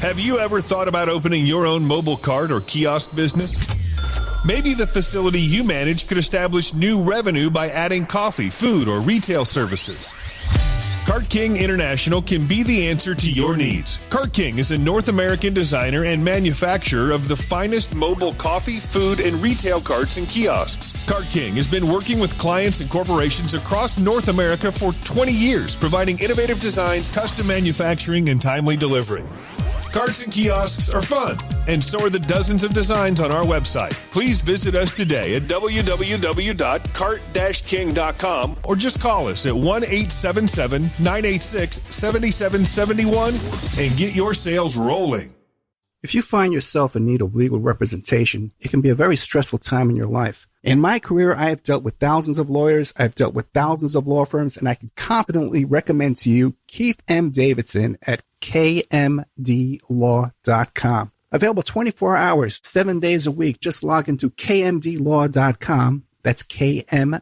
Have you ever thought about opening your own mobile cart or kiosk business? Maybe the facility you manage could establish new revenue by adding coffee, food, or retail services. Cart King International can be the answer to your needs. Cart King is a North American designer and manufacturer of the finest mobile coffee, food, and retail carts and kiosks. Cart King has been working with clients and corporations across North America for 20 years, providing innovative designs, custom manufacturing, and timely delivery. Carts and kiosks are fun, and so are the dozens of designs on our website. Please visit us today at www.cart-king.com or just call us at 1-877-986-7771 and get your sales rolling. If you find yourself in need of legal representation, it can be a very stressful time in your life. In my career, I have dealt with thousands of lawyers, I've dealt with thousands of law firms, and I can confidently recommend to you Keith M. Davidson at kmdlaw.com. Available 24 hours, 7 days a week. Just log into kmdlaw.com. That's kmdlaw.com.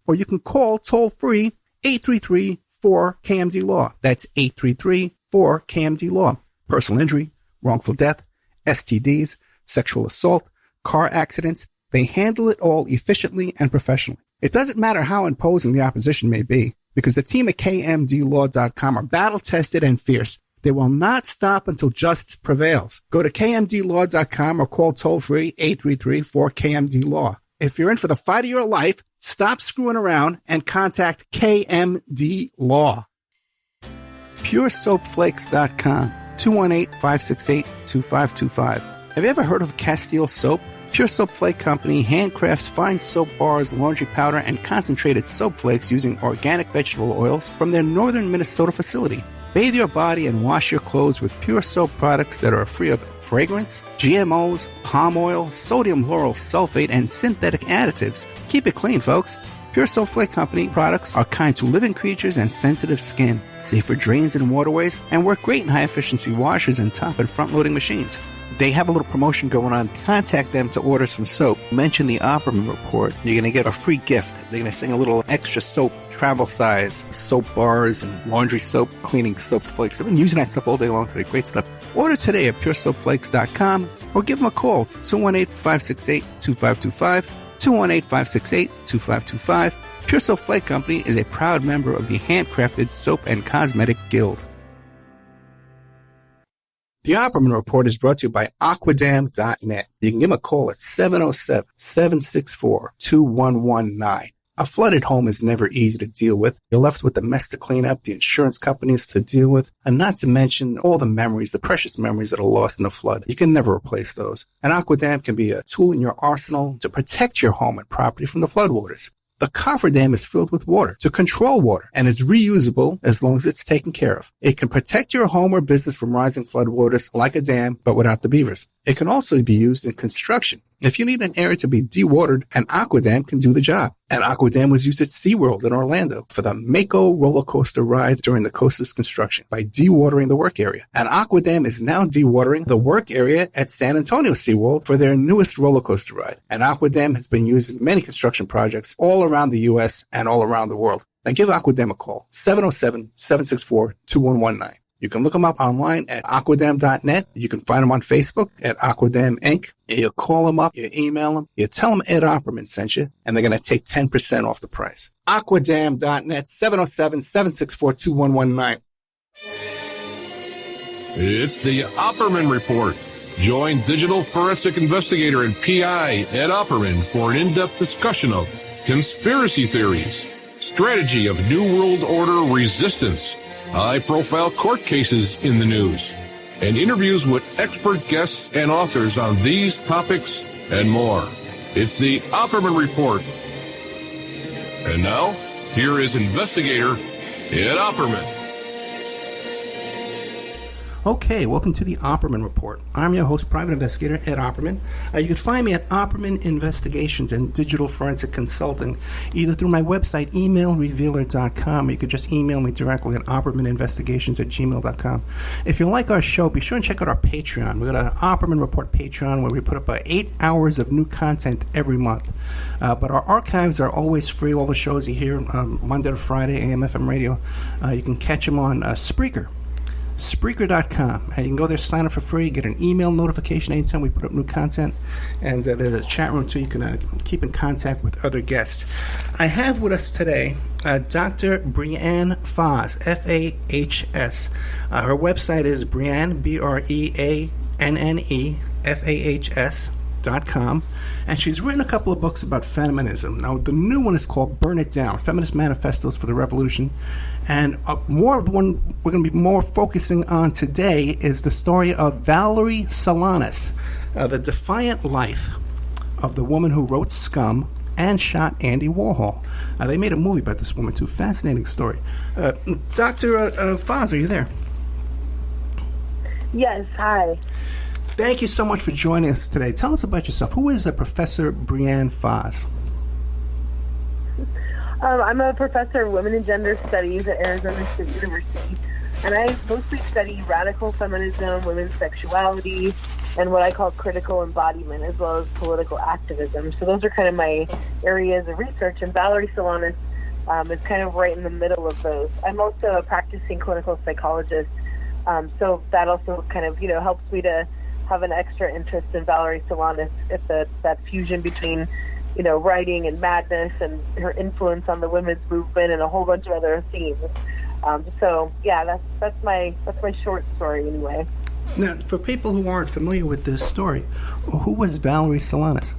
Or you can call toll-free 833-4KMD-LAW. That's 833-4KMD-LAW. Personal injury, wrongful death, STDs, sexual assault, car accidents. They handle it all efficiently and professionally. It doesn't matter how imposing the opposition may be, because the team at kmdlaw.com are battle-tested and fierce. They will not stop until justice prevails. Go to kmdlaw.com or call toll-free 833-4KMD-LAW. If you're in for the fight of your life, stop screwing around and contact KMD Law. PureSoapFlakes.com, 218-568-2525. Have you ever heard of Castile Soap? Pure Soap Flake Company handcrafts fine soap bars, laundry powder, and concentrated soap flakes using organic vegetable oils from their northern Minnesota facility. Bathe your body and wash your clothes with pure soap products that are free of fragrance, GMOs, palm oil, sodium lauryl sulfate, and synthetic additives. Keep it clean, folks. Pure Soap Flake Company products are kind to living creatures and sensitive skin, safe for drains and waterways, and work great in high-efficiency washers and top and front-loading machines. They have a little promotion going on. Contact them to order some soap. Mention the Opperman Report. You're going to get a free gift. They're going to sing a little extra soap, travel size, soap bars and laundry soap, cleaning soap flakes. I've been using that stuff all day long today. Great stuff. Order today at puresoapflakes.com or give them a call, 218-568-2525, 218-568-2525. Pure Soap Flake Company is a proud member of the Handcrafted Soap and Cosmetic Guild. The Opperman Report is brought to you by Aquadam.net. You can give them a call at 707-764-2119. A flooded home is never easy to deal with. You're left with the mess to clean up, the insurance companies to deal with, and not to mention all the memories, the precious memories that are lost in the flood. You can never replace those. And Aquadam can be a tool in your arsenal to protect your home and property from the floodwaters. The cofferdam is filled with water to control water and is reusable as long as it's taken care of. It can protect your home or business from rising floodwaters like a dam, but without the beavers. It can also be used in construction. If you need an area to be dewatered, an Aquadam can do the job. An Aquadam was used at SeaWorld in Orlando for the Mako roller coaster ride during the coaster's construction by dewatering the work area. An Aquadam is now dewatering the work area at San Antonio SeaWorld for their newest roller coaster ride. An Aquadam has been used in many construction projects all around the U.S. and all around the world. Now give Aquadam a call, 707-764-2119. You can look them up online at aquadam.net. You can find them on Facebook at Aquadam Inc. You call them up, you email them, you tell them Ed Opperman sent you, and they're going to take 10% off the price. Aquadam.net, 707-764-2119. It's the Opperman Report. Join digital forensic investigator and PI Ed Opperman for an in-depth discussion of conspiracy theories, strategy of New World Order resistance, high-profile court cases in the news, and interviews with expert guests and authors on these topics and more. It's the Opperman Report. And now, here is investigator Ed Opperman. Okay, welcome to the Opperman Report. I'm your host, private investigator Ed Opperman. You can find me at Opperman Investigations and Digital Forensic Consulting, either through my website, emailrevealer.com, or you could just email me directly at oppermaninvestigations@gmail.com. If you like our show, be sure and check out our Patreon. We've got an Opperman Report Patreon where we put up 8 hours of new content every month. But our archives are always free. All the shows you hear Monday to Friday, AM/FM radio. You can catch them on Spreaker. Spreaker.com. And you can go there, sign up for free, get an email notification anytime we put up new content. And there's a chat room, too. You can keep in contact with other guests. I have with us today Dr. Breanne Fahs, F-A-H-S. Her website is Breanne, B-R-E-A-N-N-E, F-A-H-S.com. And she's written a couple of books about feminism. Now, the new one is called Burn It Down, Feminist Manifestos for the Revolution. And more of the one we're going to be more focusing on today is the story of Valerie Solanas, the defiant life of the woman who wrote SCUM and shot Andy Warhol. They made a movie about this woman, too. Fascinating story. Dr. Fahs, are you there? Yes, hi. Thank you so much for joining us today. Tell us about yourself. Who is Professor Breanne Fahs? I'm a professor of women and gender studies at Arizona State University, and I mostly study radical feminism, women's sexuality, and what I call critical embodiment, as well as political activism. So those are kind of my areas of research, and Valerie Solanas is kind of right in the middle of those. I'm also a practicing clinical psychologist, so that also kind of, helps me to have an extra interest in Valerie Solanas, if that fusion between, writing and madness and her influence on the women's movement and a whole bunch of other themes. So yeah, that's my short story anyway. Now, for people who aren't familiar with this story, who was Valerie Solanas?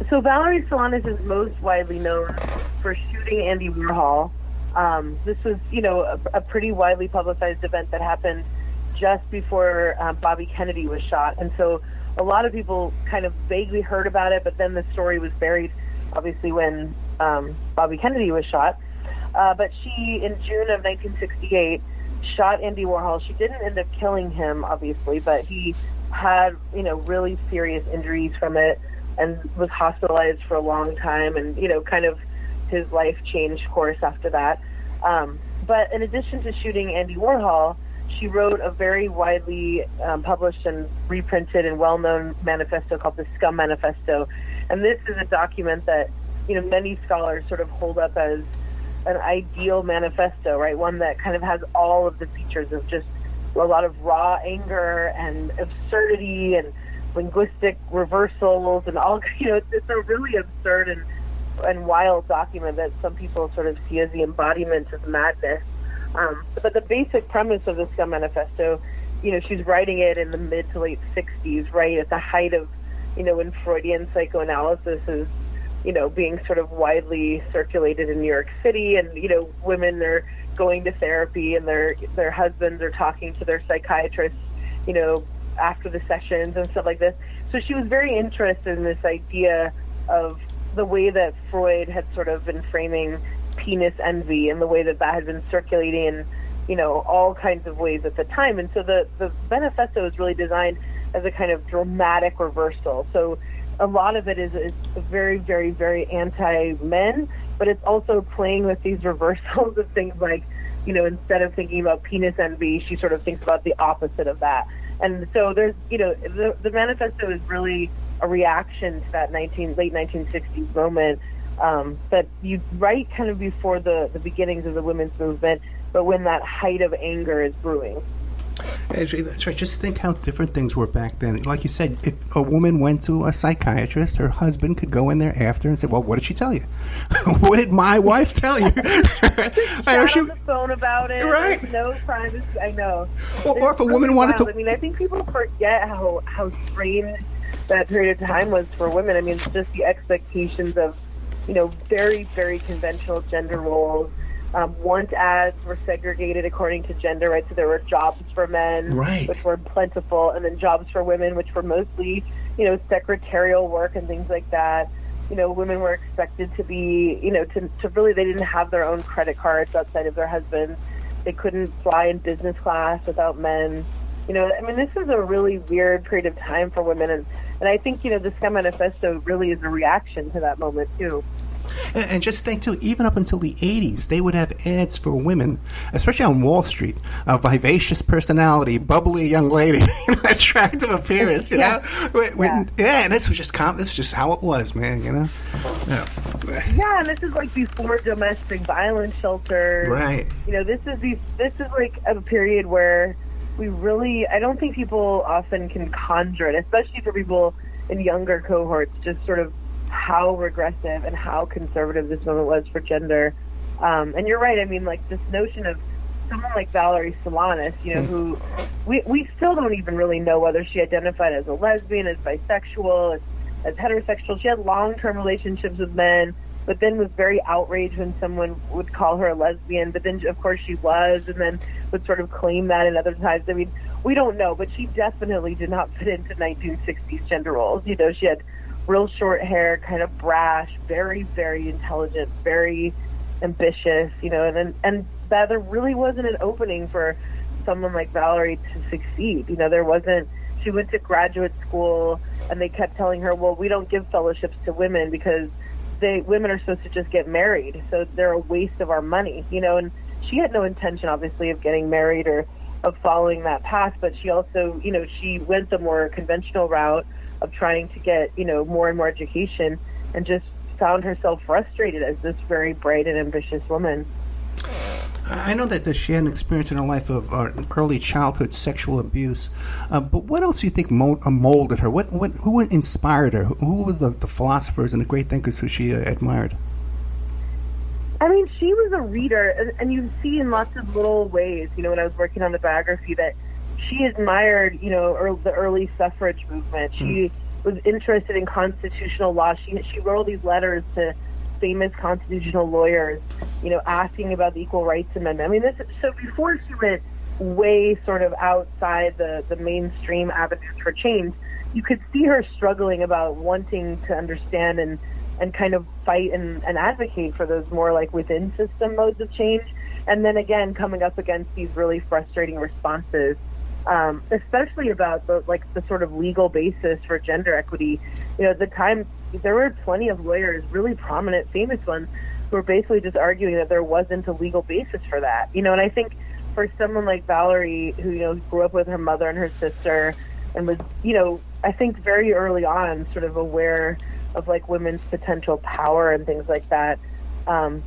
So Valerie Solanas is most widely known for shooting Andy Warhol. This was, a pretty widely publicized event that happened just before Bobby Kennedy was shot. And so a lot of people kind of vaguely heard about it, but then the story was buried, obviously, when Bobby Kennedy was shot. But she, in June of 1968, shot Andy Warhol. She didn't end up killing him, obviously, but he had, really serious injuries from it and was hospitalized for a long time, and, kind of his life changed course after that. But in addition to shooting Andy Warhol, she wrote a very widely published and reprinted and well-known manifesto called the SCUM Manifesto. And this is a document that, many scholars sort of hold up as an ideal manifesto, right? One that kind of has all of the features of just a lot of raw anger and absurdity and linguistic reversals and all, it's a really absurd and wild document that some people sort of see as the embodiment of madness. But the basic premise of the SCUM Manifesto, she's writing it in the mid to late 60s, right at the height of, when Freudian psychoanalysis is, being sort of widely circulated in New York City, and, women are going to therapy and their husbands are talking to their psychiatrists, after the sessions and stuff like this. So she was very interested in this idea of the way that Freud had sort of been framing penis envy and the way that had been circulating in, all kinds of ways at the time. And so the manifesto is really designed as a kind of dramatic reversal. So a lot of it is very, very, very anti-men, but it's also playing with these reversals of things like, instead of thinking about penis envy, she sort of thinks about the opposite of that. And so there's, the manifesto is really a reaction to that late 1960s moment that you write kind of before the beginnings of the women's movement, but when that height of anger is brewing. Actually, that's right. Just think how different things were back then. Like you said, if a woman went to a psychiatrist, her husband could go in there after and say, well, what did she tell you? What did my wife tell you? I know she on the phone about it. Right. There's no privacy. I know. Or if a woman wanted to... I mean, I think people forget how strange that period of time was for women. I mean, it's just the expectations of, very, very conventional gender roles. Want ads were segregated according to gender, right? So there were jobs for men, right, which were plentiful, and then jobs for women, which were mostly, secretarial work and things like that. Women were expected to be, to really, they didn't have their own credit cards outside of their husbands. They couldn't fly in business class without men. This is a really weird period of time for women, and I think, the SCUM Manifesto really is a reaction to that moment, too. And just think, too, even up until the 80s, they would have ads for women, especially on Wall Street, a vivacious personality, bubbly young lady, attractive appearance, you know? And this was just how it was, man, you know? Yeah, and this is like before domestic violence shelters. Right. You know, this is like a period where I don't think people often can conjure it, especially for people in younger cohorts, just sort of how regressive and how conservative this moment was for gender. And you're right, I mean, like this notion of someone like Valerie Solanas, you know, who we still don't even really know whether she identified as a lesbian, as bisexual, as heterosexual. She had long-term relationships with men, but then was very outraged when someone would call her a lesbian. But then, of course, she was, and then would sort of claim that in other times. I mean, we don't know, but she definitely did not fit into 1960s gender roles. You know, she had real short hair, kind of brash, very, very intelligent, very ambitious, you know, and that there really wasn't an opening for someone like Valerie to succeed. You know, there wasn't. She went to graduate school, and they kept telling her, well, we don't give fellowships to women because women are supposed to just get married, so they're a waste of our money, you know. And she had no intention, obviously, of getting married or of following that path, but she also, you know, she went the more conventional route of trying to get, you know, more and more education, and just found herself frustrated as this very bright and ambitious woman. I know that she had an experience in her life of early childhood sexual abuse, but what else do you think molded her? Who inspired her? Who were the philosophers and the great thinkers who she admired? I mean, she was a reader, and you see in lots of little ways, you know, when I was working on the biography, that she admired, you know, the early suffrage movement. She was interested in constitutional law. She wrote all these letters to famous constitutional lawyers, you know, asking about the Equal Rights Amendment. I mean, so before she went way sort of outside the mainstream avenues for change, you could see her struggling about wanting to understand and kind of fight and advocate for those more like within system modes of change. And then again, coming up against these really frustrating responses, especially about the sort of legal basis for gender equity. You know, at the time, there were plenty of lawyers, really prominent, famous ones, who were basically just arguing that there wasn't a legal basis for that. You know, and I think for someone like Valerie, who, you know, grew up with her mother and her sister, and was, you know, I think very early on sort of aware of like women's potential power and things like that,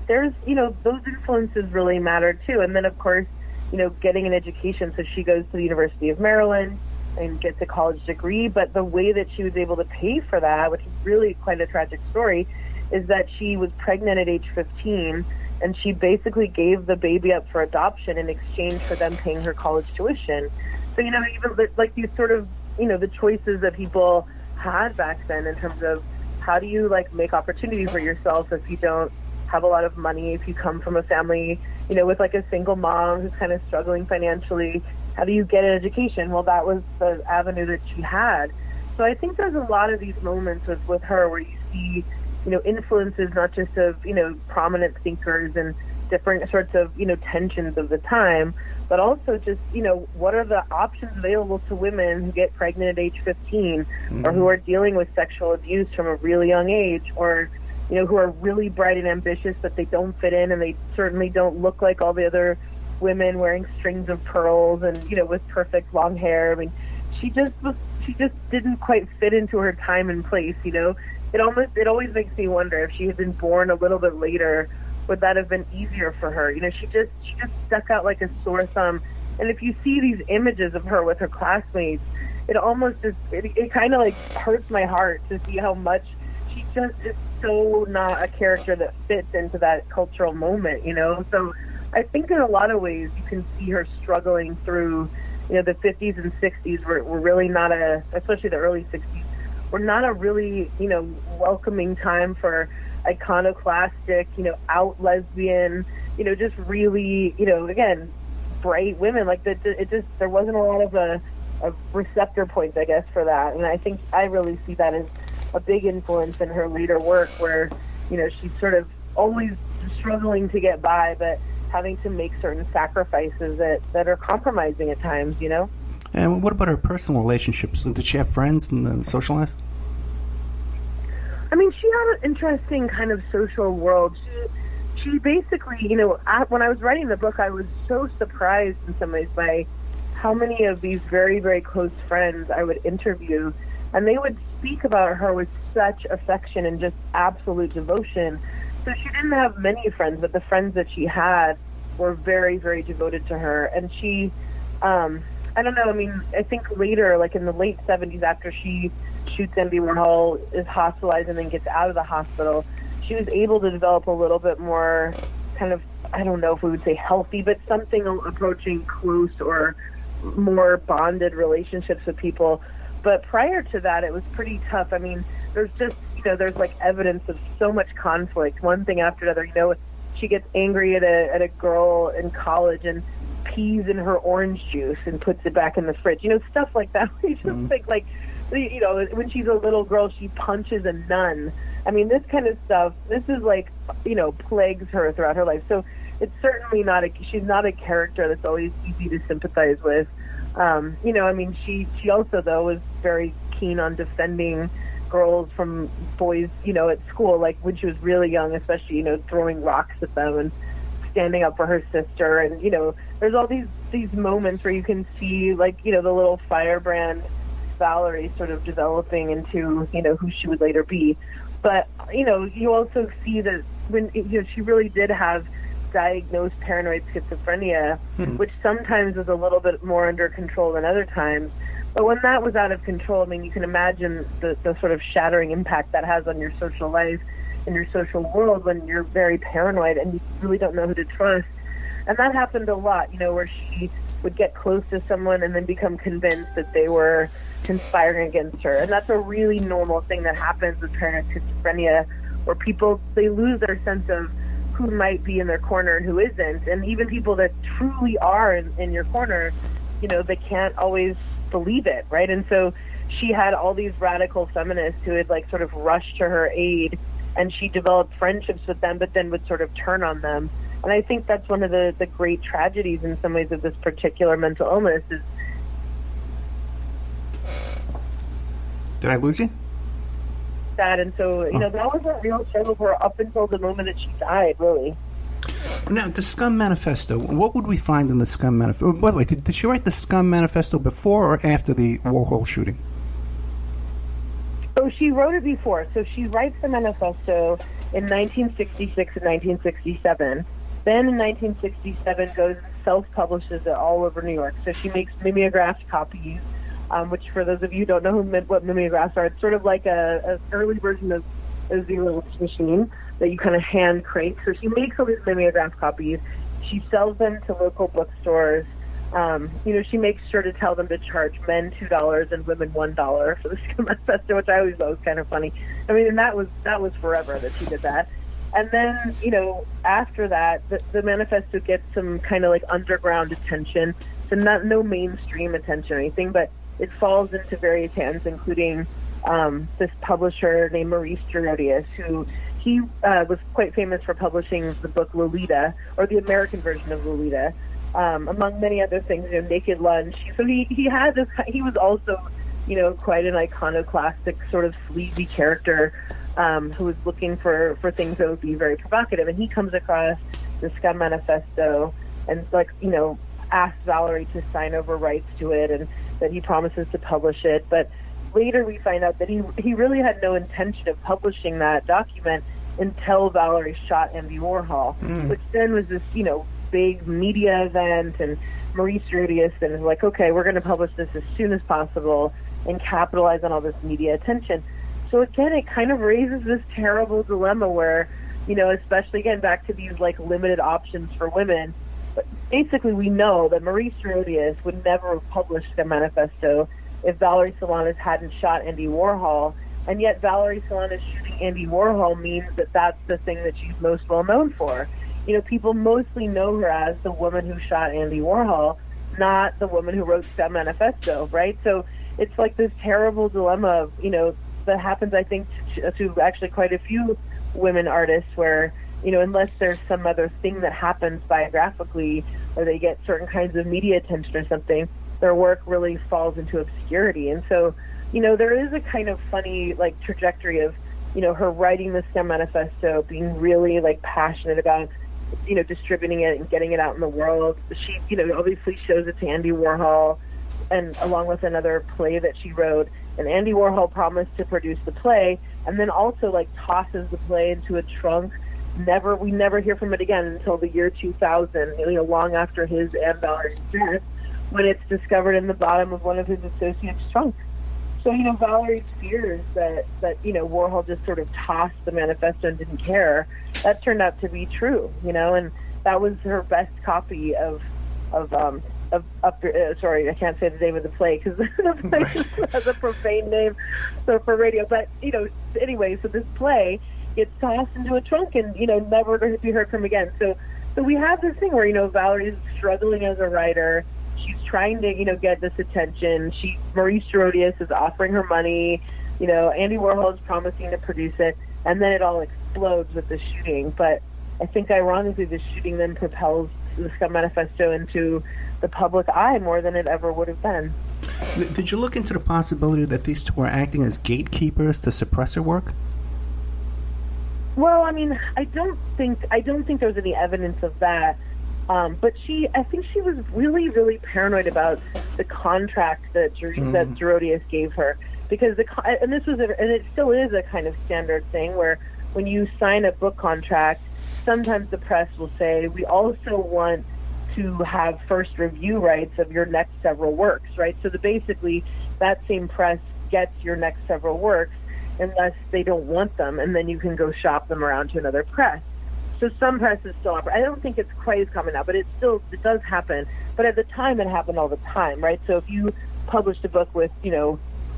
there's, you know, those influences really matter too. And then, of course, you know, getting an education. So she goes to the University of Maryland and gets a college degree, but the way that she was able to pay for that, which is really quite a tragic story, is that she was pregnant at age 15, and she basically gave the baby up for adoption in exchange for them paying her college tuition. So, you know, even like these sort of, you know, the choices that people had back then in terms of how do you like make opportunity for yourself if you don't have a lot of money, if you come from a family, you know, with like a single mom who's kind of struggling financially. How do you get an education? Well, that was the avenue that she had. So I think there's a lot of these moments with her where you see, you know, influences not just of, you know, prominent thinkers and different sorts of, you know, tensions of the time, but also just, you know, what are the options available to women who get pregnant at age 15 or who are dealing with sexual abuse from a really young age, or, you know, who are really bright and ambitious, but they don't fit in, and they certainly don't look like all the other women wearing strings of pearls and, you know, with perfect long hair. I mean, she just didn't quite fit into her time and place, you know. It always makes me wonder if she had been born a little bit later, would that have been easier for her? You know, she just stuck out like a sore thumb. And if you see these images of her with her classmates, it almost just, it kind of like hurts my heart to see how much she just is so not a character that fits into that cultural moment, you know. So I think in a lot of ways you can see her struggling through, you know, the 50s and 60s were really not especially the early 60s, were not a really, you know, welcoming time for iconoclastic, you know, out lesbian, you know, just really, you know, again, bright women. Like that, there wasn't a lot of receptor points, I guess, for that. And I think I really see that as a big influence in her later work, where, you know, she's sort of always struggling to get by, but having to make certain sacrifices that are compromising at times, you know? And what about her personal relationships? Did she have friends and socialize? I mean, she had an interesting kind of social world. She basically, when I was writing the book, I was so surprised in some ways by how many of these very, very close friends I would interview, and they would speak about her with such affection and just absolute devotion. So she didn't have many friends, but the friends that she had were very, very devoted to her. And she, I don't know, I think later, like in the late 70s, after she shoots Andy Warhol, is hospitalized and then gets out of the hospital, she was able to develop a little bit more kind of, I don't know if we would say healthy, but something approaching close or more bonded relationships with people. But prior to that, it was pretty tough. There's just, there's like evidence of so much conflict, one thing after another. She gets angry at a girl in college and pees in her orange juice and puts it back in the fridge. Stuff like that. You just think like, when she's a little girl, she punches a nun. This kind of stuff, this is like, plagues her throughout her life. So it's certainly she's not a character that's always easy to sympathize with. She also, though, was very keen on defending girls from boys, at school, like when she was really young, especially, throwing rocks at them and standing up for her sister. And, there's all these moments where you can see, like, the little firebrand Valerie sort of developing into, who she would later be. But, you also see that when, she really did have diagnosed paranoid schizophrenia, which sometimes was a little bit more under control than other times. But when that was out of control, you can imagine the sort of shattering impact that has on your social life and your social world when you're very paranoid and you really don't know who to trust. And that happened a lot, where she would get close to someone and then become convinced that they were conspiring against her. And that's a really normal thing that happens with paranoid schizophrenia, where people, they lose their sense of who might be in their corner and who isn't. And even people that truly are in your corner, they can't always believe it, right? And so she had all these radical feminists who had like sort of rushed to her aid, and she developed friendships with them, but then would sort of turn on them. And I think that's one of the great tragedies in some ways of this particular mental illness is... Did I lose you? That, and so, that was a real struggle for her up until the moment that she died, really. Now, the SCUM Manifesto, what would we find in the SCUM Manifesto? By the way, did she write the SCUM Manifesto before or after the Warhol shooting? So she wrote it before. So she writes the manifesto in 1966 and 1967. Then in 1967 goes and self-publishes it all over New York. So she makes mimeographed copies, which for those of you who don't know what mimeographs are, it's sort of like a early version of a Xerox machine that you kind of hand crank. So she makes all these mimeograph copies. She sells them to local bookstores. She makes sure to tell them to charge men $2 and women $1 for the SCUM Manifesto, which I always thought was kind of funny. And that was forever that she did that. And then, after that, the manifesto gets some kind of like underground attention. So no mainstream attention or anything, but it falls into various hands, including this publisher named Maurice Gerodius, who he was quite famous for publishing the book Lolita, or the American version of Lolita, among many other things, Naked Lunch. So he had this. He was also, quite an iconoclastic sort of sleazy character who was looking for things that would be very provocative. And he comes across the SCUM Manifesto and asks Valerie to sign over rights to it, and that he promises to publish it. But later we find out that he really had no intention of publishing that document until Valerie shot Andy Warhol, which then was this, big media event, and Maurice Gerodius then is like, okay, we're going to publish this as soon as possible and capitalize on all this media attention. So again, it kind of raises this terrible dilemma where, especially again back to these like limited options for women. But basically, we know that Maurice Gerodius would never have published the manifesto if Valerie Solanas hadn't shot Andy Warhol, and yet Valerie Solanas shooting Andy Warhol means that that's the thing that she's most well known for. People mostly know her as the woman who shot Andy Warhol, not the woman who wrote SCUM Manifesto, right? So it's like this terrible dilemma of, that happens, I think, to actually quite a few women artists where, unless there's some other thing that happens biographically or they get certain kinds of media attention or something, their work really falls into obscurity. And so, there is a kind of funny, trajectory of her writing the SCUM manifesto, being really like passionate about, distributing it and getting it out in the world. She, obviously shows it to Andy Warhol, and along with another play that she wrote. And Andy Warhol promised to produce the play, and then also like tosses the play into a trunk. We never hear from it again until the year 2000, long after his and Valerie's death, when it's discovered in the bottom of one of his associates' trunk. So, Valerie's fears that Warhol just sort of tossed the manifesto and didn't care, that turned out to be true, and that was her best copy of sorry, I can't say the name of the play because the play has a profane name, so for radio. But anyway, so this play gets tossed into a trunk and never to be heard from again. So we have this thing where Valerie's struggling as a writer. She's trying to get this attention. Maurice Gerodius is offering her money. Andy Warhol is promising to produce it, and then it all explodes with the shooting. But I think ironically, the shooting then propels the SCUM manifesto into the public eye more than it ever would have been. Did you look into the possibility that these two were acting as gatekeepers to suppress her work? Well, I mean, I don't think there's any evidence of that. But I think she was really, really paranoid about the contract that Gerodius gave her, because and it still is a kind of standard thing where when you sign a book contract, sometimes the press will say, we also want to have first review rights of your next several works, right? So basically that same press gets your next several works unless they don't want them, and then you can go shop them around to another press. So some presses still offer. I don't think it's quite as common now, but it does happen. But at the time, it happened all the time, right? So if you published a book with,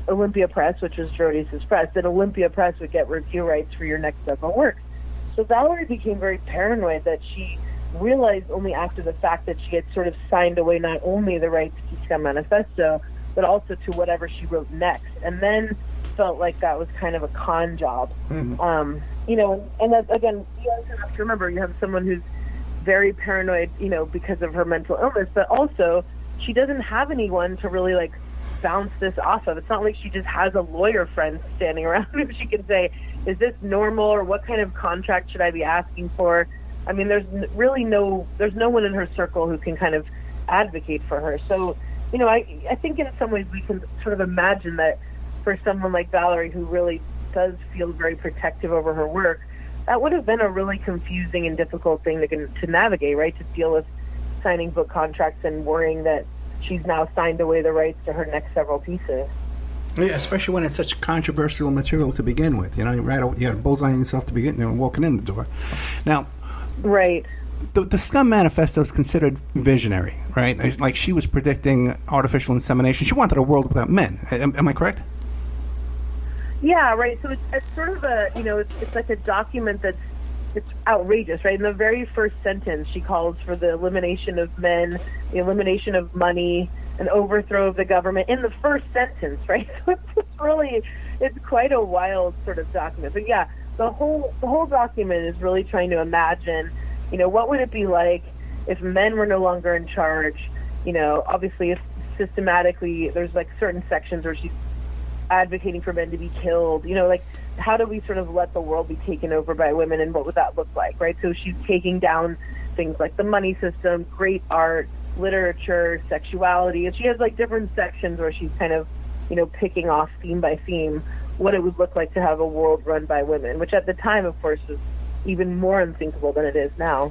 Olympia Press, which was Gerodius's press, then Olympia Press would get review rights for your next several works. So Valerie became very paranoid that she realized only after the fact that she had sort of signed away not only the rights to SCUM Manifesto, but also to whatever she wrote next, and then felt like that was kind of a con job. Mm-hmm. And that, again, you also have to remember, you have someone who's very paranoid, because of her mental illness, but also she doesn't have anyone to really like bounce this off of. It's not like she just has a lawyer friend standing around who she can say, is this normal, or what kind of contract should I be asking for? I mean, there's no one in her circle who can kind of advocate for her. So, I think in some ways we can sort of imagine that for someone like Valerie, who really does feel very protective over her work, that would have been a really confusing and difficult thing to navigate, right? To deal with signing book contracts and worrying that she's now signed away the rights to her next several pieces. Yeah, especially when it's such controversial material to begin with. You had bullseyeing yourself to begin and walking in the door. Now, right. The SCUM manifesto is considered visionary, right? Like she was predicting artificial insemination. She wanted a world without men. Am I correct? Yeah, right. So it's sort of it's like a document it's outrageous, right? In the very first sentence, she calls for the elimination of men, the elimination of money, an overthrow of the government in the first sentence, right? So it's quite a wild sort of document. But yeah, the whole document is really trying to imagine, what would it be like if men were no longer in charge? Obviously, if systematically there's like certain sections where she's advocating for men to be killed, how do we sort of let the world be taken over by women, and what would that look like, right? So she's taking down things like the money system, great art, literature, sexuality, and she has like different sections where she's kind of, picking off theme by theme what it would look like to have a world run by women, which at the time, of course, was even more unthinkable than it is now.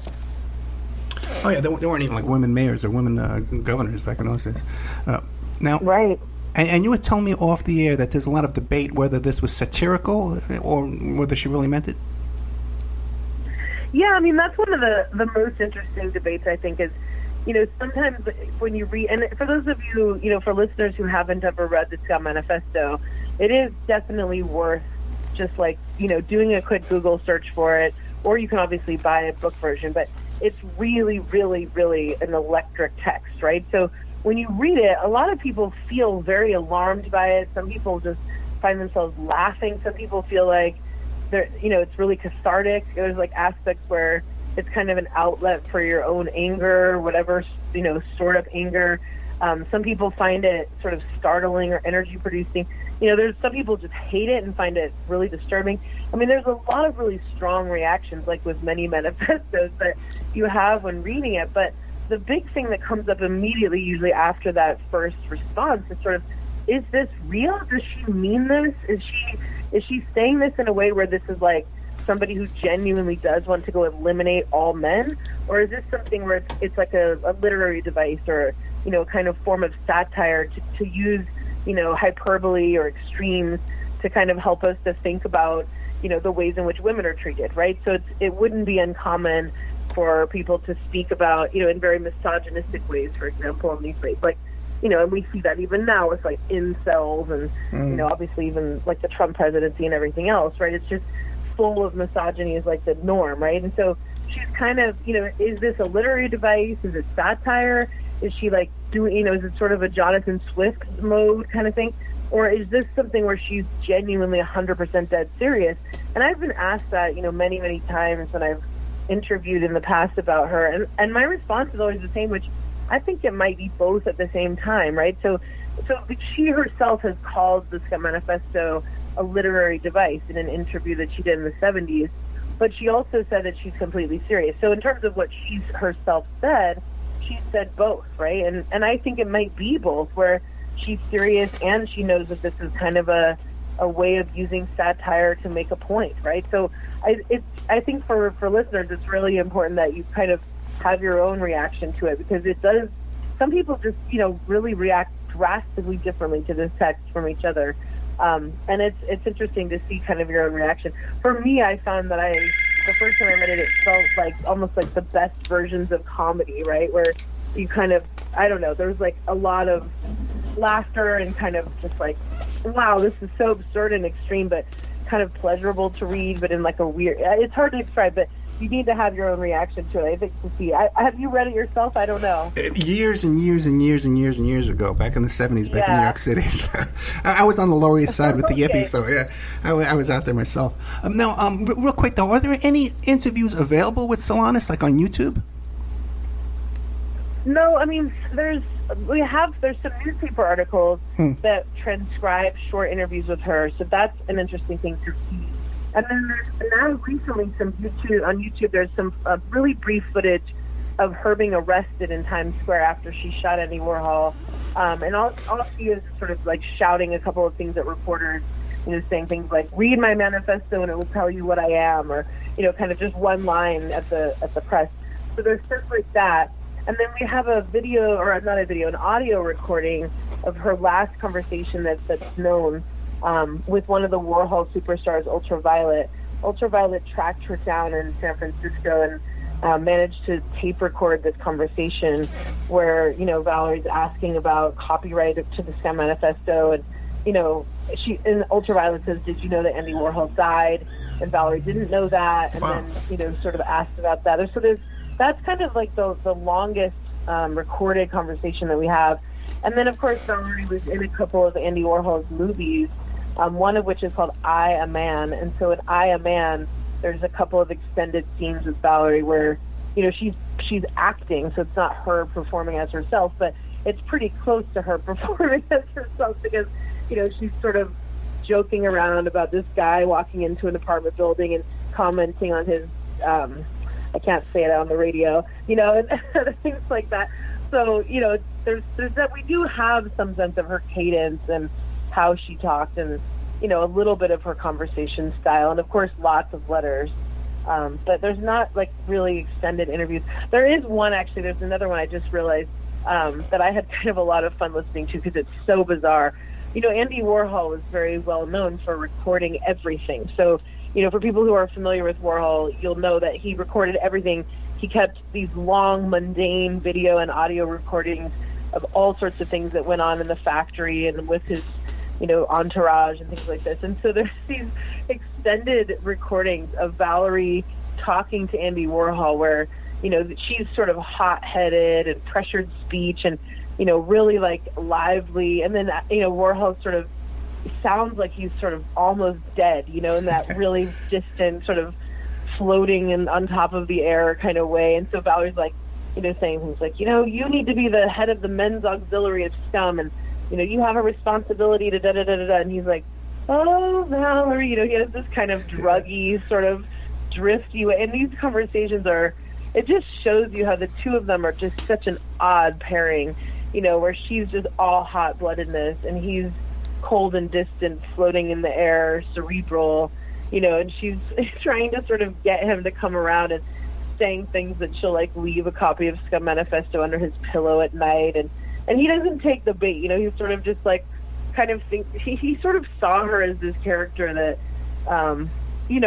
Oh yeah, there weren't even like women mayors or women governors back in those days. Now, right. And you were telling me off the air that there's a lot of debate whether this was satirical or whether she really meant it. Yeah, I mean, that's one of the most interesting debates, I think, is, sometimes when you read, and for those of you, for listeners who haven't ever read the SCUM Manifesto, it is definitely worth just like, doing a quick Google search for it, or you can obviously buy a book version, but it's really, really, really an electric text, right? So when you read it, a lot of people feel very alarmed by it. Some people just find themselves laughing. Some people feel like it's really cathartic. There's like aspects where it's kind of an outlet for your own anger, whatever, sort of anger. Some people find it sort of startling or energy producing. There's some people just hate it and find it really disturbing. I mean, there's a lot of really strong reactions, like with many manifestos that you have when reading it. But the big thing that comes up immediately, usually after that first response, is sort of, is this real? Does she mean this? Is she saying this in a way where this is like somebody who genuinely does want to go eliminate all men? Or is this something where it's like a literary device or, kind of form of satire to use, hyperbole or extremes to kind of help us to think about, the ways in which women are treated, right? So it wouldn't be uncommon for people to speak about, in very misogynistic ways, for example, in these ways. Like, and we see that even now with like incels and, obviously even like the Trump presidency and everything else, right? It's just full of misogyny is like the norm, right? And so she's kind of, is this a literary device? Is it satire? Is she like doing, is it sort of a Jonathan Swift mode kind of thing? Or is this something where she's genuinely 100% dead serious? And I've been asked that, many, many times when I've interviewed in the past about her. And my response is always the same, which I think it might be both at the same time, right? So she herself has called the SCUM Manifesto a literary device in an interview that she did in the 70s, but she also said that she's completely serious. So in terms of what she's herself said, she said both, right? And I think it might be both, where she's serious and she knows that this is kind of a way of using satire to make a point, right? So I think for listeners, it's really important that you kind of have your own reaction to it, because it does, some people just, really react drastically differently to this text from each other. And it's interesting to see kind of your own reaction. For me, I found that the first time I read it, it felt like almost like the best versions of comedy, right? Where you kind of, I don't know, there's like a lot of laughter and kind of just like, wow, this is so absurd and extreme, but kind of pleasurable to read, but in like a weird, it's hard to describe, but you need to have your own reaction to it, I think, to see. Have you read it yourself? I don't know. Years and years and years and years and years ago, back in the 70s, back in New York City. So, I was on the Lower East Side with the Yippies, so yeah, I was out there myself. Now, real quick though, are there any interviews available with Solanas, like on YouTube? No, I mean, there's some newspaper articles that transcribe short interviews with her, so that's an interesting thing to see. And then there's now recently on YouTube, there's some really brief footage of her being arrested in Times Square after she shot Andy Warhol. And all she is sort of like shouting a couple of things at reporters, saying things like, read my manifesto and it will tell you what I am, or, kind of just one line at the press. So there's stuff like that. And then we have an audio recording of her last conversation that's known with one of the Warhol superstars, Ultraviolet. Ultraviolet tracked her down in San Francisco and managed to tape record this conversation where, Valerie's asking about copyright to the SCUM Manifesto. And Ultraviolet says, did you know that Andy Warhol died? And Valerie didn't know that. And then, sort of asked about that. So that's kind of like the longest recorded conversation that we have. And then, of course, Valerie was in a couple of Andy Warhol's movies, one of which is called I, a Man. And so in I, a Man, there's a couple of extended scenes with Valerie where, she's acting, so it's not her performing as herself, but it's pretty close to her performing as herself because, she's sort of joking around about this guy walking into an apartment building and commenting on his, I can't say it on the radio, and things like that. So, there's that. We do have some sense of her cadence and how she talked and, a little bit of her conversation style. And, of course, lots of letters. But there's not, like, really extended interviews. There is one, actually. There's another one I just realized that I had kind of a lot of fun listening to because it's so bizarre. Andy Warhol was very well known for recording everything. So, for people who are familiar with Warhol, you'll know that he recorded everything. He kept these long, mundane video and audio recordings of all sorts of things that went on in the factory and with his, entourage and things like this. And so there's these extended recordings of Valerie talking to Andy Warhol where, she's sort of hot-headed and pressured speech and, really like lively. And then, Warhol sort of sounds like he's sort of almost dead, in that really distant sort of floating and on top of the air kind of way. And so Valerie's like, saying things like, you need to be the head of the men's auxiliary of SCUM, and, you have a responsibility to da-da-da-da-da. And he's like, oh, Valerie, he has this kind of druggy sort of drift you. And these conversations it just shows you how the two of them are just such an odd pairing, where she's just all hot-bloodedness and he's cold and distant, floating in the air, cerebral, and she's trying to sort of get him to come around and saying things that she'll leave a copy of SCUM Manifesto under his pillow at night, and he doesn't take the bait. He's sort of just kind of he sort of saw her as this character that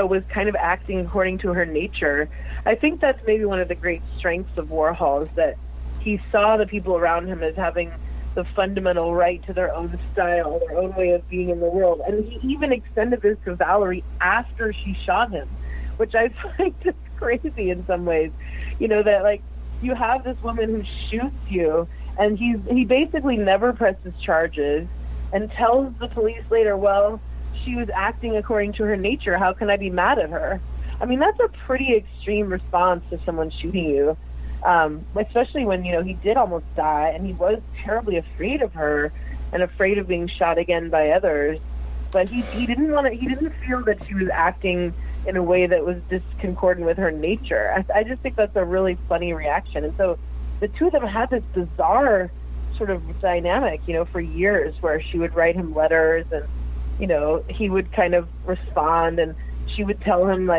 was kind of acting according to her nature. I think that's maybe one of the great strengths of Warhol, is that he saw the people around him as having the fundamental right to their own style, their own way of being in the world. And he even extended this to Valerie after she shot him, which I find just crazy in some ways. That you have this woman who shoots you, and he basically never presses charges and tells the police later, well, she was acting according to her nature. How can I be mad at her? I mean, that's a pretty extreme response to someone shooting you, especially when, he did almost die, and he was terribly afraid of her and afraid of being shot again by others. But he didn't feel that she was acting in a way that was discordant with her nature. I just think that's a really funny reaction. And so the two of them had this bizarre sort of dynamic, for years, where she would write him letters and, he would kind of respond, and she would tell him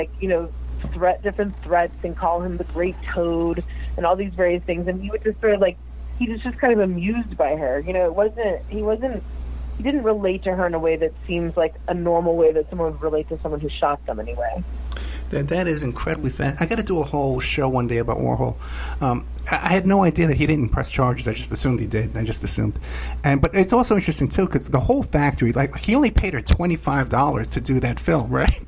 different threats and call him the great toad and all these various things. And he would just sort of he was just kind of amused by her. He didn't relate to her in a way that seems like a normal way that someone would relate to someone who shot them anyway. That is incredibly fast. I got to do a whole show one day about Warhol. I had no idea that he didn't press charges. I just assumed he did. But it's also interesting too, because the whole factory, he only paid her $25 to do that film, right?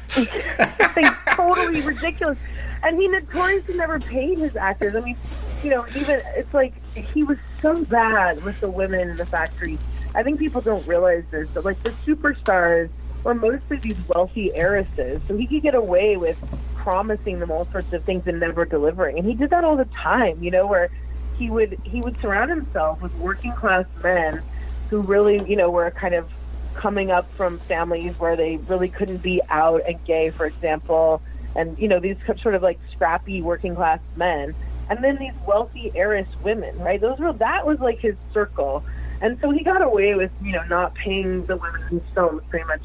Something totally ridiculous. And he notoriously never paid his actors. I mean, even it's he was so bad with the women in the factory. I think people don't realize this, but the superstars were mostly these wealthy heiresses, so he could get away with promising them all sorts of things and never delivering. And he did that all the time, where he would surround himself with working class men who really, were kind of coming up from families where they really couldn't be out and gay, for example, and these sort of scrappy working class men, and then these wealthy heiress women, right? That was his circle. And so he got away with, not paying the women in films pretty much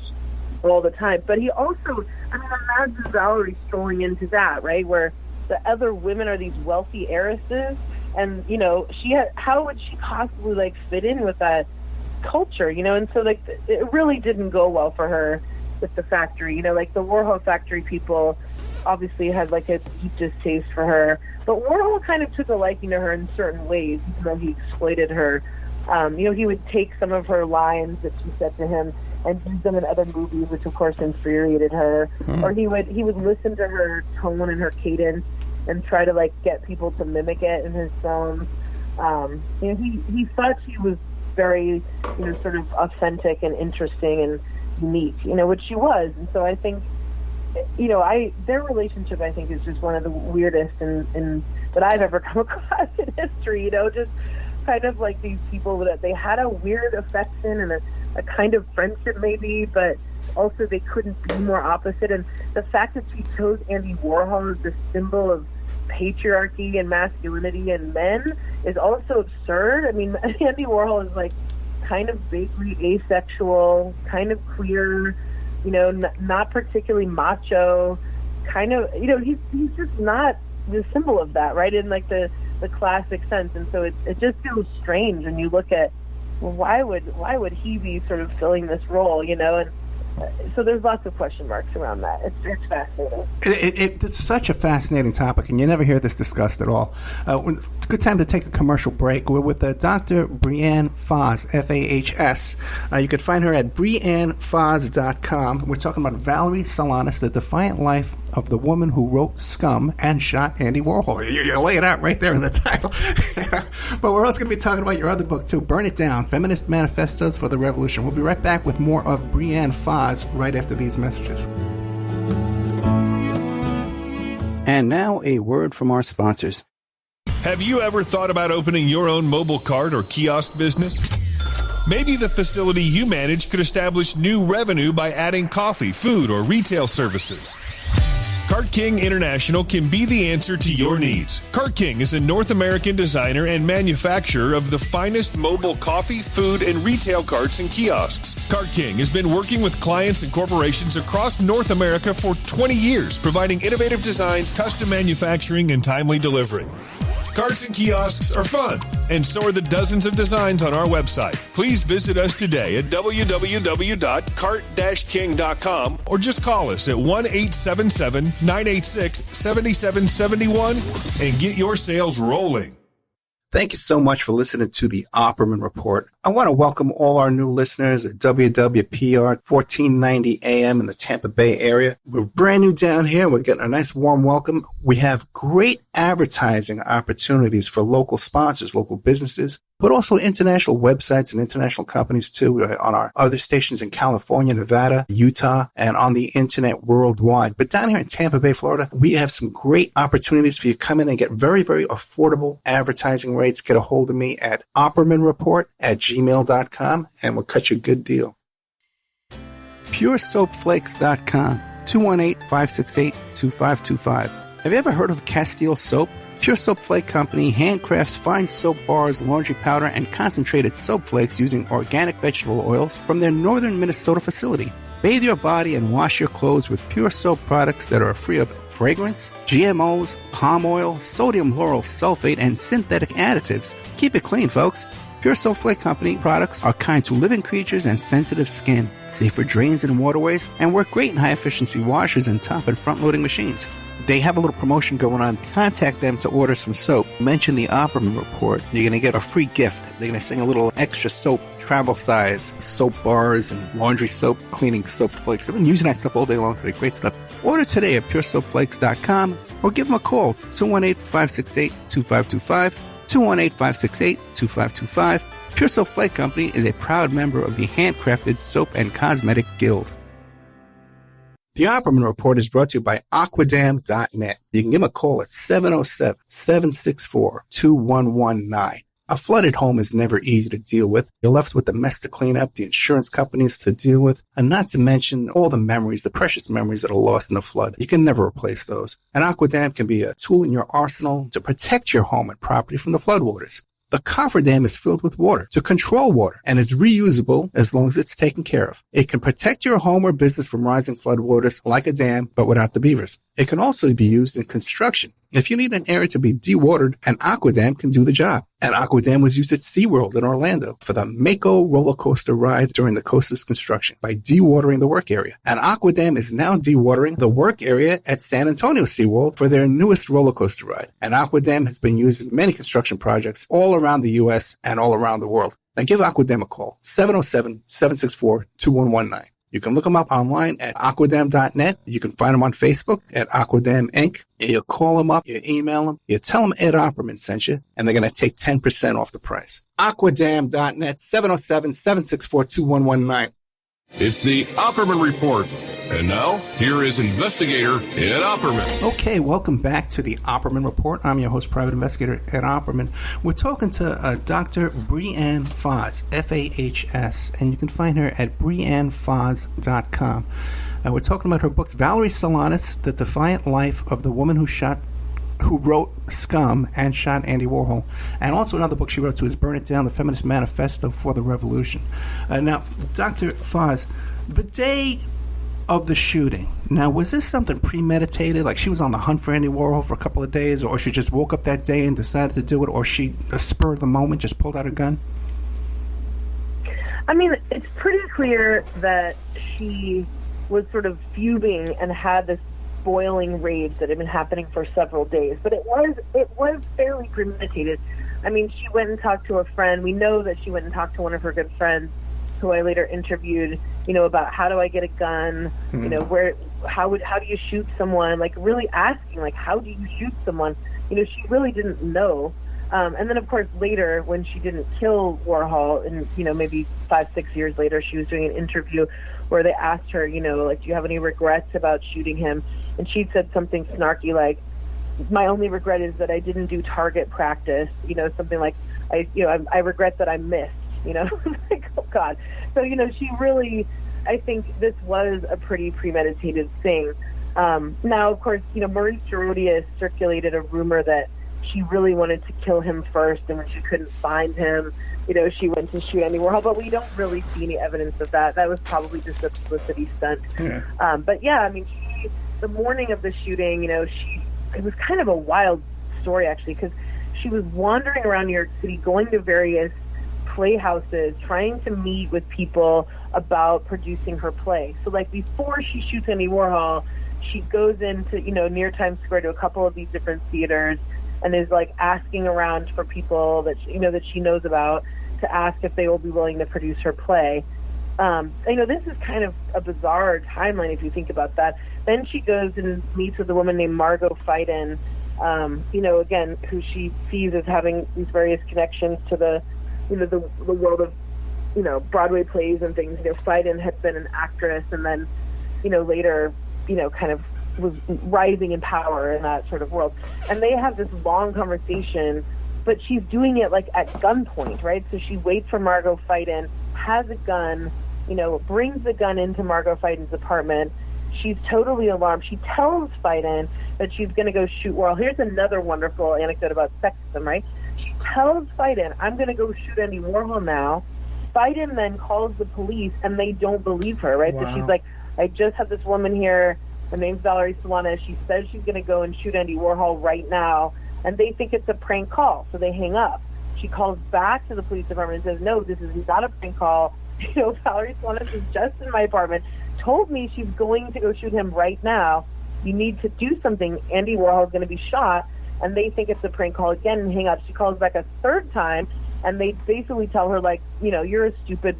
all the time. But he also, imagine Valerie strolling into that, right, where the other women are these wealthy heiresses, and how would she possibly fit in with that culture, and so it really didn't go well for her with the factory. The Warhol factory people obviously had a deep distaste for her, but Warhol kind of took a liking to her in certain ways, even though he exploited her. He would take some of her lines that she said to him and use them in other movies, which of course infuriated her. Or he would listen to her tone and her cadence and try to get people to mimic it in his films. He thought she was very, sort of authentic and interesting and unique, which she was. And so I think, their relationship, I think, is just one of the weirdest and that I've ever come across in history. Just kind of these people that they had a weird affection and a kind of friendship maybe, but also they couldn't be more opposite. And the fact that she chose Andy Warhol as the symbol of patriarchy and masculinity and men is also absurd. I mean, Andy Warhol is kind of vaguely asexual, kind of queer, not particularly macho, kind of, he's just not the symbol of that, right, in the classic sense. And so it just feels strange when you look at, well, why would he be sort of filling this role, and so there's lots of question marks around that. It's fascinating. It's such a fascinating topic, and you never hear this discussed at all. Good time to take a commercial break. We're with Dr. Brianne Fahs, F-A-H-S. You can find her at briannefahs.com. We're talking about Valerie Solanas, the defiant life of the woman who wrote SCUM and shot Andy Warhol. You lay it out right there in the title. But we're also going to be talking about your other book, too, Burn It Down, Feminist Manifestos for the Revolution. We'll be right back with more of Brianne Fahs right after these messages. And now a word from our sponsors. Have you ever thought about opening your own mobile cart or kiosk business? Maybe the facility you manage could establish new revenue by adding coffee, food, or retail services. Cart King International can be the answer to your needs. Cart King is a North American designer and manufacturer of the finest mobile coffee, food, and retail carts and kiosks. Cart King has been working with clients and corporations across North America for 20 years, providing innovative designs, custom manufacturing, and timely delivery. Carts and kiosks are fun, and so are the dozens of designs on our website. Please visit us today at www.cart-king.com or just call us at 1-877-986-7771 and get your sales rolling. Thank you so much for listening to the Opperman Report. I want to welcome all our new listeners at WWPR 1490 AM in the Tampa Bay area. We're brand new down here. We're getting a nice warm welcome. We have great advertising opportunities for local sponsors, local businesses, but also international websites and international companies too on our other stations in California, Nevada, Utah, and on the internet worldwide. But down here in Tampa Bay, Florida, we have some great opportunities for you to come in and get very, very affordable advertising rates. Get a hold of me at oppermanreport@gmail.com and we'll cut you a good deal. PureSoapFlakes.com, 218-568-2525. Have you ever heard of Castile Soap? Pure Soap Flake Company handcrafts fine soap bars, laundry powder, and concentrated soap flakes using organic vegetable oils from their northern Minnesota facility. Bathe your body and wash your clothes with pure soap products that are free of fragrance, GMOs, palm oil, sodium lauryl sulfate, and synthetic additives. Keep it clean, folks. Pure Soap Flake Company products are kind to living creatures and sensitive skin, safe for drains and waterways, and work great in high-efficiency washers and top and front-loading machines. They have a little promotion going on. Contact them to order some soap. Mention the Opperman Report. You're going to get a free gift. They're going to send a little extra soap, travel size, soap bars and laundry soap, cleaning soap flakes. I've been using that stuff all day long today. Great stuff. Order today at puresoapflakes.com or give them a call, 218-568-2525, 218-568-2525. Pure Soap Flake Company is a proud member of the Handcrafted Soap and Cosmetic Guild. The Opperman Report is brought to you by Aquadam.net. You can give them a call at 707-764-2119. A flooded home is never easy to deal with. You're left with the mess to clean up, the insurance companies to deal with, and not to mention all the memories, the precious memories that are lost in the flood. You can never replace those. And Aquadam can be a tool in your arsenal to protect your home and property from the floodwaters. The cofferdam is filled with water to control water and is reusable as long as it's taken care of. It can protect your home or business from rising floodwaters like a dam, but without the beavers. It can also be used in construction. If you need an area to be dewatered, an Aquadam can do the job. An Aquadam was used at SeaWorld in Orlando for the Mako roller coaster ride during the coaster's construction by dewatering the work area. An Aquadam is now dewatering the work area at San Antonio SeaWorld for their newest roller coaster ride. An Aquadam has been used in many construction projects all around the U.S. and all around the world. Now give Aquadam a call, 707-764-2119. You can look them up online at aquadam.net. You can find them on Facebook at Aquadam Inc. You call them up, you email them, you tell them Ed Opperman sent you, and they're going to take 10% off the price. Aquadam.net, 707-764-2119. It's the Opperman Report. And now, here is investigator Ed Opperman. Okay, welcome back to the Opperman Report. I'm your host, private investigator Ed Opperman. We're talking to Dr. Brianne Fahs, F-A-H-S, and you can find her at briannefahs.com. We're talking about her books, Valerie Solanas, The Defiant Life of the Woman Who Wrote SCUM and Shot Andy Warhol. And also another book she wrote too is Burn It Down, The Feminist Manifesto for the Revolution. Now, Dr. Fahs, the day of the shooting, now, was this something premeditated? Like she was on the hunt for Andy Warhol for a couple of days, or she just woke up that day and decided to do it, or she, the spur of the moment, just pulled out a gun? I mean, it's pretty clear that she was sort of fuming and had this boiling rage that had been happening for several days, but it was fairly premeditated. I mean, she went and talked to a friend. We know that she went and talked to one of her good friends, who I later interviewed, about how do I get a gun, how do you shoot someone, like really asking, like, how do you shoot someone? She really didn't know. And then, of course, later, when she didn't kill Warhol, and, maybe 5-6 years later, she was doing an interview where they asked her, like, do you have any regrets about shooting him? And she said something snarky like, my only regret is that I didn't do target practice, something like I regret that I missed, like, oh God. So, she really, I think this was a pretty premeditated thing. Now, of course, Maurice Herodias circulated a rumor that she really wanted to kill him first, and when she couldn't find him, she went to shoot Andy Warhol, but we don't really see any evidence of that. That was probably just a publicity stunt. Yeah. But yeah, I mean, the morning of the shooting, it was kind of a wild story, actually, because she was wandering around New York City, going to various playhouses, trying to meet with people about producing her play. So, like, before she shoots Andy Warhol, she goes into, near Times Square to a couple of these different theaters and is, like, asking around for people that, that she knows about to ask if they will be willing to produce her play. This is kind of a bizarre timeline if you think about that. Then she goes and meets with a woman named Margot Fiden, again, who she sees as having these various connections to the world of, Broadway plays and things. Fiden had been an actress and then, later, kind of was rising in power in that sort of world. And they have this long conversation, but she's doing it like at gunpoint, right? So she waits for Margot Fiden, has a gun, brings the gun into Margot Fiden's apartment. She's totally alarmed. She tells Fiden that she's going to go shoot Warhol. Here's another wonderful anecdote about sexism, right? She tells Fiden, I'm going to go shoot Andy Warhol now. Fiden then calls the police, and they don't believe her, right? Wow. So she's like, I just have this woman here. Her name's Valerie Solanas. She says she's going to go and shoot Andy Warhol right now, and they think it's a prank call, so they hang up. She calls back to the police department and says, no, this is not a prank call. Valerie Solanas is just in my apartment, told me she's going to go shoot him right now. You need to do something. Andy Warhol is going to be shot, and they think it's a prank call again and hang up. She calls back a third time, and they basically tell her, like, you're a stupid,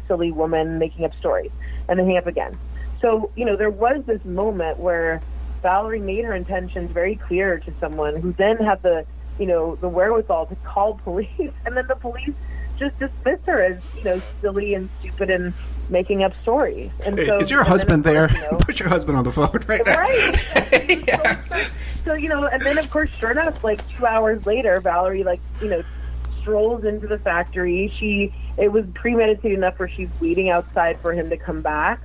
silly woman making up stories, and then hang up again. So, there was this moment where Valerie made her intentions very clear to someone who then had the wherewithal to call police, and then the police just dismissed her as, silly and stupid and making up stories. And so, is your husband there? Put your husband on the phone right now. Right. Yeah. So, and then, of course, sure enough, like 2 hours later, Valerie, strolls into the factory. It was premeditated enough where she's waiting outside for him to come back.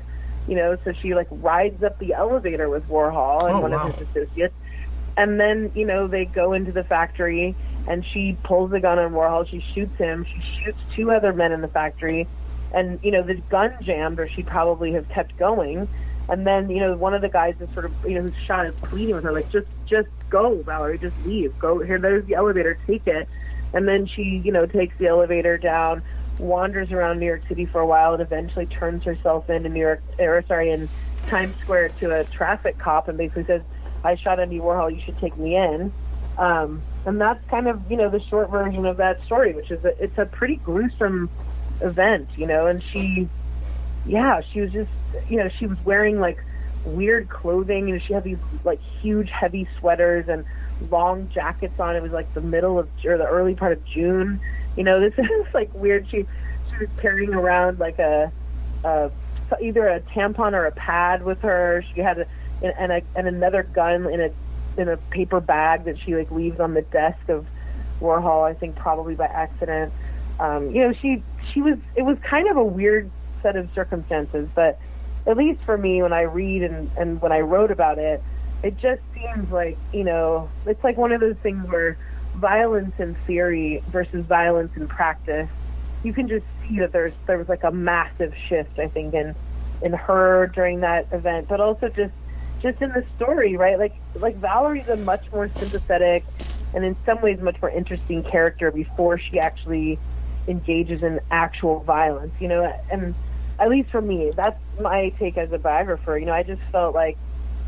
So she rides up the elevator with Warhol and of his associates. And then, they go into the factory and she pulls the gun on Warhol. She shoots him. She shoots two other men in the factory. And, the gun jammed, or she'd probably have kept going. And then, one of the guys is sort of, who's shot is pleading with her, like, just go, Valerie, just leave. Go here. There's the elevator. Take it. And then she, takes the elevator down, wanders around New York City for a while, and eventually turns herself in in Times Square to a traffic cop and basically says, I shot Andy Warhol, you should take me in. And that's kind of, the short version of that story, which is it's a pretty gruesome event, and she was just, she was wearing like weird clothing, she had these like huge heavy sweaters and long jackets on. It was like the middle of, or the early part of June, this is like weird. She was carrying around like either a tampon or a pad with her. She had and another gun in a paper bag that she like leaves on the desk of Warhol, I think probably by accident. It was kind of a weird set of circumstances, but at least for me, when I read and when I wrote about it, it just seems like, it's like one of those things where violence in theory versus violence in practice, you can just see that there was like a massive shift, I think, in her during that event, but also just in the story, right? Like Valerie's a much more sympathetic and in some ways much more interesting character before she actually engages in actual violence, and at least for me, that's my take as a biographer. I just felt like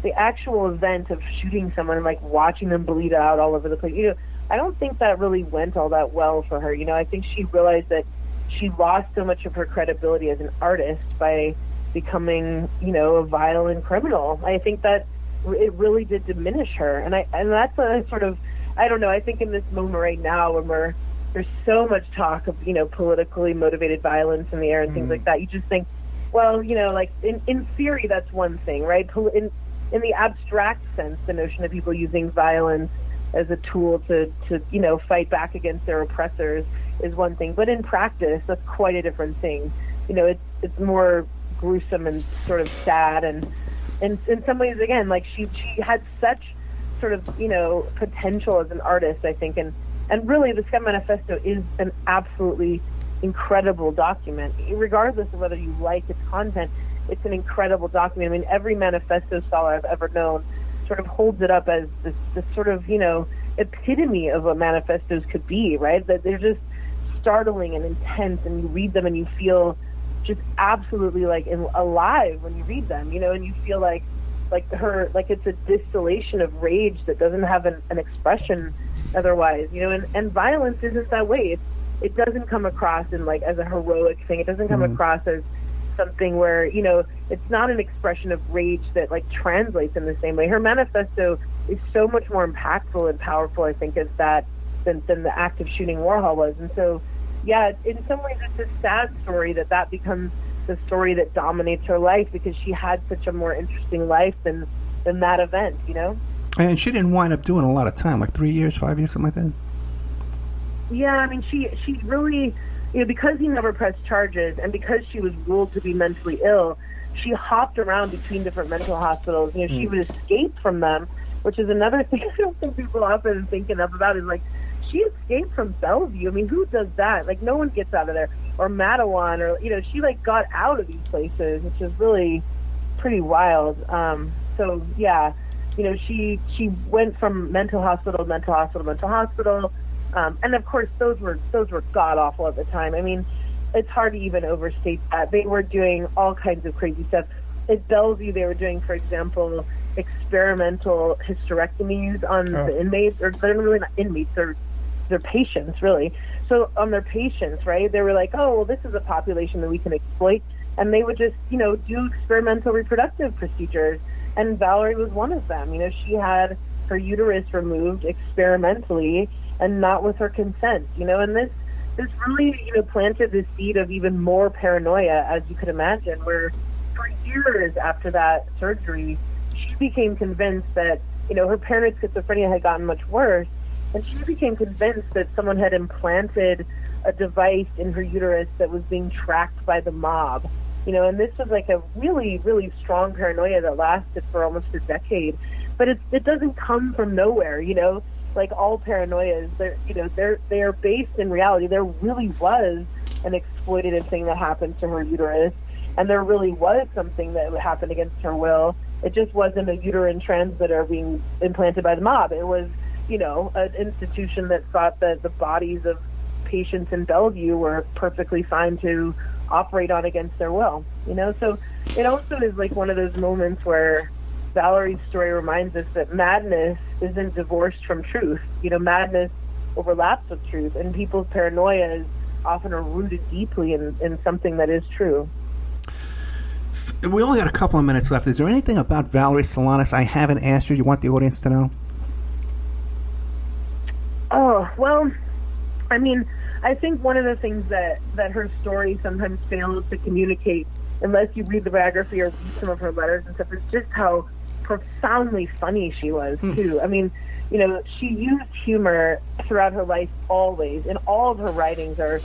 the actual event of shooting someone and like watching them bleed out all over the place, I don't think that really went all that well for her. I think she realized that she lost so much of her credibility as an artist by becoming, a violent criminal. I think that it really did diminish her. And that's a sort of, I don't know, I think in this moment right now when there's so much talk of, politically motivated violence in the air and things like that, you just think, well, like in theory, that's one thing, right? in the abstract sense, the notion of people using violence as a tool to fight back against their oppressors is one thing, but in practice, that's quite a different thing. It's more gruesome and sort of sad, and in some ways, again, like she had such sort of potential as an artist, I think, and really the SCUM Manifesto is an absolutely incredible document, regardless of whether you like its content. It's an incredible document. I mean, every manifesto scholar I've ever known sort of holds it up as this sort of epitome of what manifestos could be, right? That they're just startling and intense, and you read them and you feel just absolutely alive when you read them, and you feel like it's a distillation of rage that doesn't have an expression otherwise, and violence isn't that way. It doesn't come across in as a heroic thing. It doesn't come across as something where it's not an expression of rage that translates in the same way. Her manifesto is so much more impactful and powerful, I think, as that than the act of shooting Warhol was. And so, yeah, in some ways it's a sad story that becomes the story that dominates her life, because she had such a more interesting life than that event, And she didn't wind up doing a lot of time, 3 years, 5 years, something like that. Yeah, I mean, she really, because he never pressed charges, and because she was ruled to be mentally ill, she hopped around between different mental hospitals. She would escape from them, which is another thing I don't think people often think enough about, is she escaped from Bellevue. I mean, who does that? No one gets out of there. Or Mattawan, or, she got out of these places, which is really pretty wild. So, yeah, she went from mental hospital to mental hospital, mental hospital. And of course, those were god awful at the time. I mean, it's hard to even overstate that. They were doing all kinds of crazy stuff. At Bellevue, they were doing, for example, experimental hysterectomies on the inmates, or they're really not inmates, they're patients, really. So on their patients, right, they were like, oh, well, this is a population that we can exploit. And they would just, do experimental reproductive procedures. And Valerie was one of them. She had her uterus removed experimentally and not with her consent, and this really, planted the seed of even more paranoia, as you could imagine, where for years after that surgery, she became convinced that, her parents' schizophrenia had gotten much worse, and she became convinced that someone had implanted a device in her uterus that was being tracked by the mob, and this was a really, really strong paranoia that lasted for almost a decade. But it doesn't come from nowhere, all paranoias, they are based in reality. There really was an exploitative thing that happened to her uterus, and there really was something that happened against her will. It just wasn't a uterine transmitter being implanted by the mob. It was, an institution that thought that the bodies of patients in Bellevue were perfectly fine to operate on against their will. So it also is one of those moments where Valerie's story reminds us that madness isn't divorced from truth. Madness overlaps with truth, and people's paranoia often are rooted deeply in something that is true. We only got a couple of minutes left. Is there anything about Valerie Solanas I haven't asked you want the audience to know? Oh, well, I mean, I think one of the things that her story sometimes fails to communicate, unless you read the biography or read some of her letters and stuff, is just how profoundly funny she was, too. I mean, she used humor throughout her life always, and all of her writings are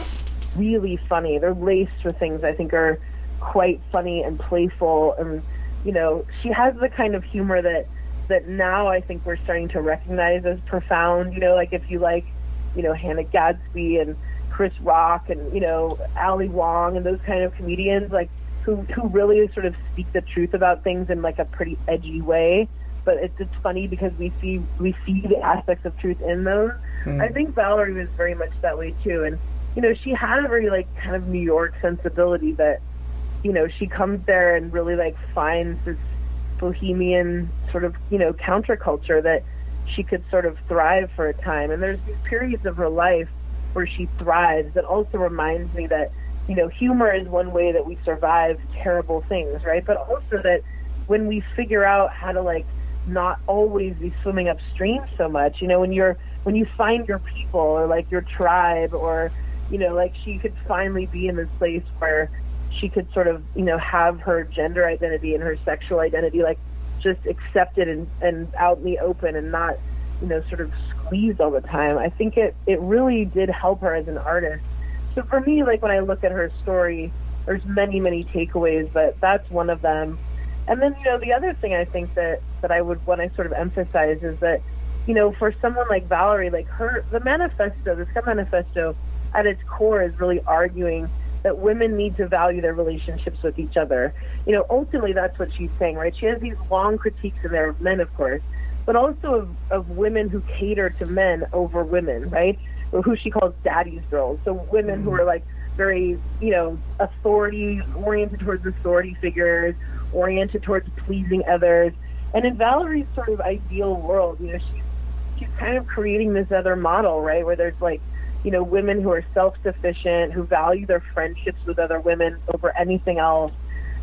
really funny. They're laced with things I think are quite funny and playful, and, she has the kind of humor that now I think we're starting to recognize as profound. If you like, Hannah Gadsby and Chris Rock and, Ali Wong and those kind of comedians, who really sort of speak the truth about things in a pretty edgy way, but it's funny because we see the aspects of truth in those. I think Valerie was very much that way too, and she had a very kind of New York sensibility that she comes there and really finds this bohemian sort of counterculture that she could sort of thrive for a time. And there's these periods of her life where she thrives that also reminds me that humor is one way that we survive terrible things, right? But also that when we figure out how to not always be swimming upstream so much, when you find your people or your tribe, or she could finally be in this place where she could sort of have her gender identity and her sexual identity just accepted and out in the open and not, sort of squeezed all the time. I think it really did help her as an artist. So for me, like when I look at her story, there's many, many takeaways, but that's one of them. And then, the other thing I think that I would want to sort of emphasize is that, for someone like Valerie, like the SCUM manifesto at its core is really arguing that women need to value their relationships with each other. Ultimately that's what she's saying, right? She has these long critiques in there of men, of course, but also of women who cater to men over women, right? Or who she calls daddy's girls. So women who are like very, oriented towards authority figures, oriented towards pleasing others. And in Valerie's sort of ideal world, she's kind of creating this other model, right? Where there's like, women who are self-sufficient, who value their friendships with other women over anything else,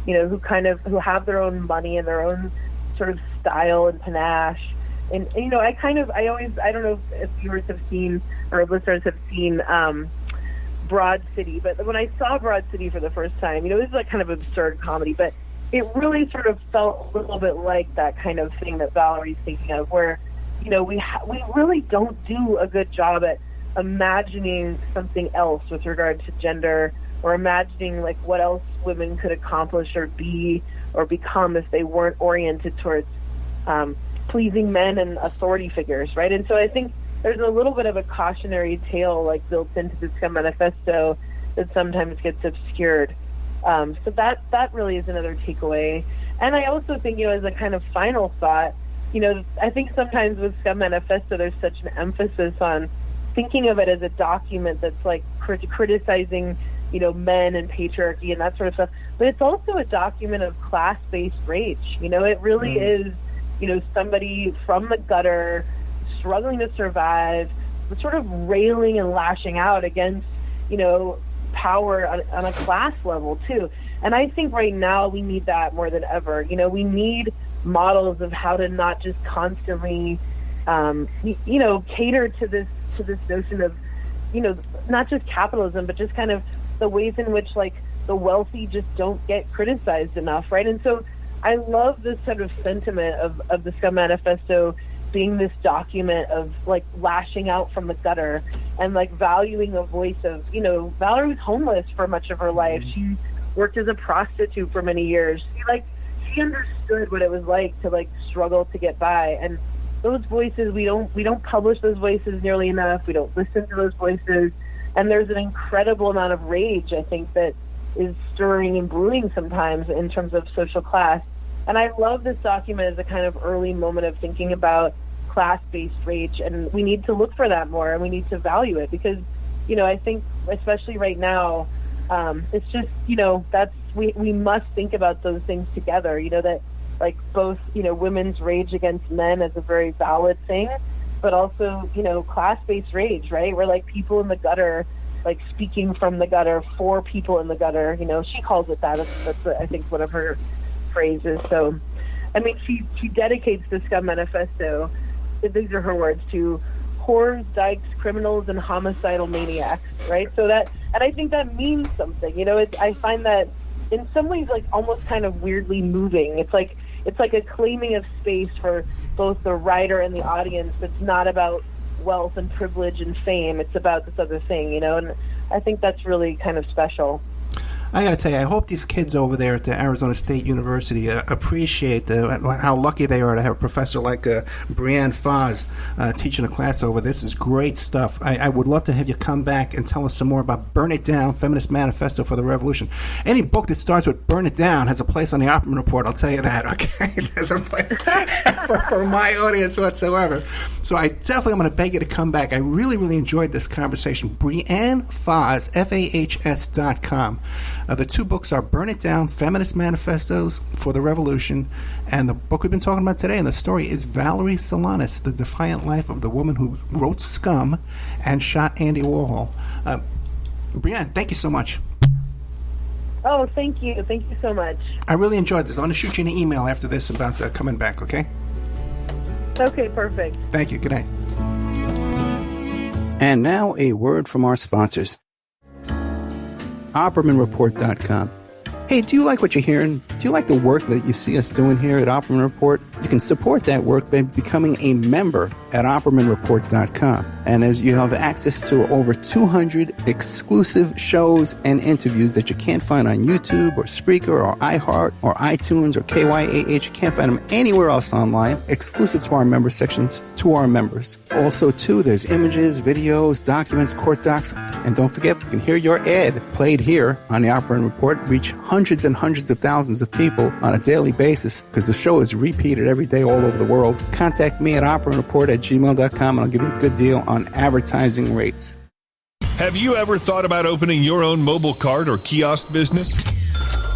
who have their own money and their own sort of style and panache. And I don't know if viewers have seen or listeners have seen Broad City, but when I saw Broad City for the first time, this is like kind of absurd comedy, but it really sort of felt a little bit like that kind of thing that Valerie's thinking of, where, we really don't do a good job at imagining something else with regard to gender, or imagining like what else women could accomplish or be or become if they weren't oriented towards pleasing men and authority figures, right? And so I think there's a little bit of a cautionary tale like built into the SCUM manifesto that sometimes gets obscured. So that really is another takeaway. And I also think, as a kind of final thought, I think sometimes with SCUM manifesto there's such an emphasis on thinking of it as a document that's like criticizing, men and patriarchy and that sort of stuff. But it's also a document of class-based rage. It really is, somebody from the gutter struggling to survive, sort of railing and lashing out against, power on a class level too. And I think right now we need that more than ever. We need models of how to not just constantly, cater to this notion of, not just capitalism, but just kind of the ways in which like the wealthy just don't get criticized enough, right? And so I love this sort of sentiment of the SCUM manifesto being this document of like lashing out from the gutter and like valuing a voice of, Valerie was homeless for much of her life. She worked as a prostitute for many years. She understood what it was like to like struggle to get by. And those voices, we don't publish those voices nearly enough. We don't listen to those voices. And there's an incredible amount of rage, I think, that is stirring and brewing sometimes in terms of social class. And I love this document as a kind of early moment of thinking about class-based rage, and we need to look for that more, and we need to value it, because, I think, especially right now, it's just, we must think about those things together, that, like, both, women's rage against men is a very valid thing, but also, class-based rage, right? We're like people in the gutter, like speaking from the gutter for people in the gutter. She calls it that. That's I think one of her phrases. So, I mean, she dedicates the SCUM manifesto, these are her words, to whores, dykes, criminals, and homicidal maniacs, right? So that, and I think that means something. I find that in some ways, like, almost kind of weirdly moving. It's like a claiming of space for both the writer and the audience. It's not about wealth and privilege and fame. It's about this other thing, and I think that's really kind of special. I got to tell you, I hope these kids over there at the Arizona State University appreciate how lucky they are to have a professor like Brianne Foz teaching a class over. This is great stuff. I would love to have you come back and tell us some more about Burn It Down, Feminist Manifesto for the Revolution. Any book that starts with Burn It Down has a place on the Opperman Report, I'll tell you that, okay? It has a place for my audience whatsoever. So I definitely am going to beg you to come back. I really, really enjoyed this conversation. Brianne Foz, FAHS.com. The two books are Burn It Down, Feminist Manifestos for the Revolution, and the book we've been talking about today, and the story is Valerie Solanas, The Defiant Life of the Woman Who Wrote Scum and Shot Andy Warhol. Brianne, thank you so much. Oh, thank you. Thank you so much. I really enjoyed this. I'm going to shoot you an email after this about coming back, okay? Okay, perfect. Thank you. Good night. And now a word from our sponsors. OppermanReport.com. Hey, do you like what you're hearing? Do you like the work that you see us doing here at Opperman Report? You can support that work by becoming a member at OppermanReport.com. And as you have access to over 200 exclusive shows and interviews that you can't find on YouTube or Spreaker or iHeart or iTunes or KYAH. You can't find them anywhere else online, exclusive to our member sections, to our members. Also, too, there's images, videos, documents, court docs. And don't forget, you can hear your ad played here on the Opperman Report, reach hundreds and hundreds of thousands of people on a daily basis because the show is repeated every day all over the world. Contact me at oppermanreport@gmail.com and I'll give you a good deal on advertising rates. Have you ever thought about opening your own mobile cart or kiosk business?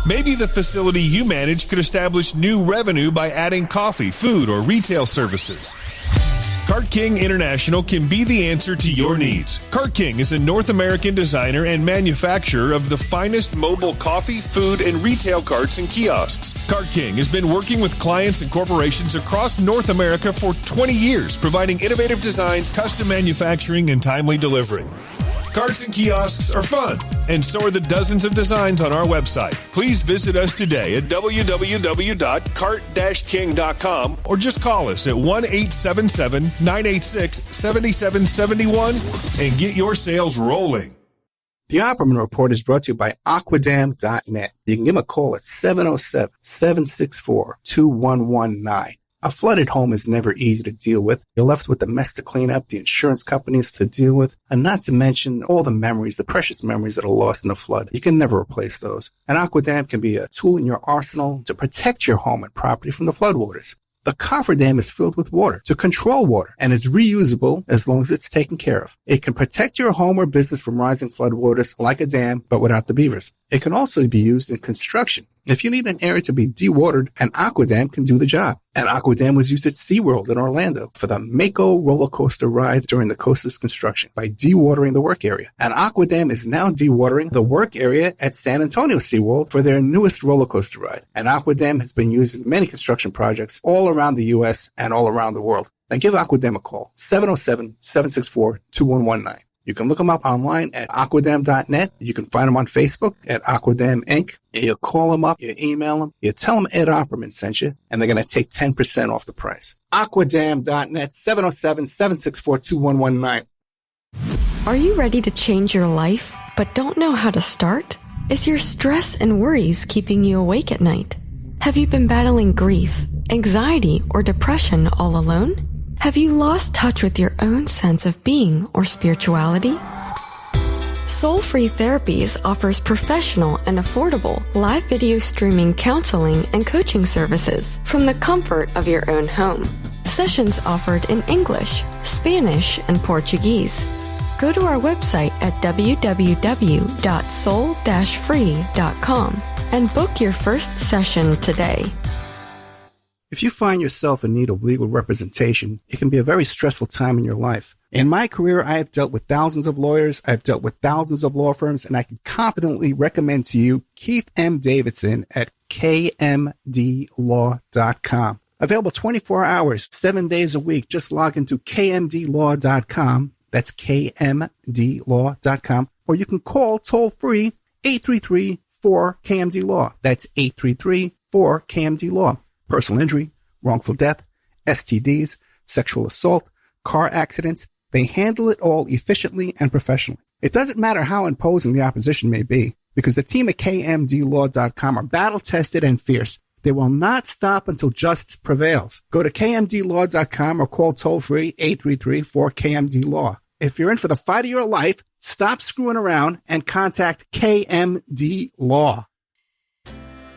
Maybe the facility you manage could establish new revenue by adding coffee, food, or retail services. Cart King International can be the answer to your needs. Cart King is a North American designer and manufacturer of the finest mobile coffee, food, and retail carts and kiosks. Cart King has been working with clients and corporations across North America for 20 years, providing innovative designs, custom manufacturing, and timely delivery. Carts and kiosks are fun, and so are the dozens of designs on our website. Please visit us today at www.cart-king.com or just call us at 1-877-986-7771 and get your sales rolling. The Opperman Report is brought to you by Aquadam.net. You can give them a call at 707-764-2119. A flooded home is never easy to deal with. You're left with the mess to clean up, the insurance companies to deal with, and not to mention all the memories, the precious memories that are lost in the flood. You can never replace those. And Aquadam can be a tool in your arsenal to protect your home and property from the floodwaters. The cofferdam is filled with water to control water and is reusable as long as it's taken care of. It can protect your home or business from rising floodwaters like a dam, but without the beavers. It can also be used in construction. If you need an area to be dewatered, an Aquadam can do the job. An Aquadam was used at SeaWorld in Orlando for the Mako roller coaster ride during the coaster's construction by dewatering the work area. An Aquadam is now dewatering the work area at San Antonio SeaWorld for their newest roller coaster ride. An Aquadam has been used in many construction projects all around the U.S. and all around the world. Now give Aquadam a call, 707-764-2119. You can look them up online at aquadam.net. You can find them on Facebook at Aquadam Inc. You call them up, you email them, you tell them Ed Opperman sent you, and they're going to take 10% off the price. Aquadam.net, 707-764-2119. Are you ready to change your life, but don't know how to start? Is your stress and worries keeping you awake at night? Have you been battling grief, anxiety, or depression all alone? Have you lost touch with your own sense of being or spirituality? Soul Free Therapies offers professional and affordable live video streaming counseling and coaching services from the comfort of your own home. Sessions offered in English, Spanish, and Portuguese. Go to our website at www.soul-free.com and book your first session today. If you find yourself in need of legal representation, it can be a very stressful time in your life. In my career, I have dealt with thousands of lawyers, I've dealt with thousands of law firms, and I can confidently recommend to you Keith M. Davidson at kmdlaw.com. Available 24 hours, 7 days a week. Just log into kmdlaw.com. That's kmdlaw.com. Or you can call toll-free 833-4KMD-LAW. That's 833-4KMD-LAW. Personal injury, wrongful death, STDs, sexual assault, car accidents. They handle it all efficiently and professionally. It doesn't matter how imposing the opposition may be, because the team at kmdlaw.com are battle-tested and fierce. They will not stop until justice prevails. Go to kmdlaw.com or call toll-free 833-4KMD-LAW. If you're in for the fight of your life, stop screwing around and contact KMD Law.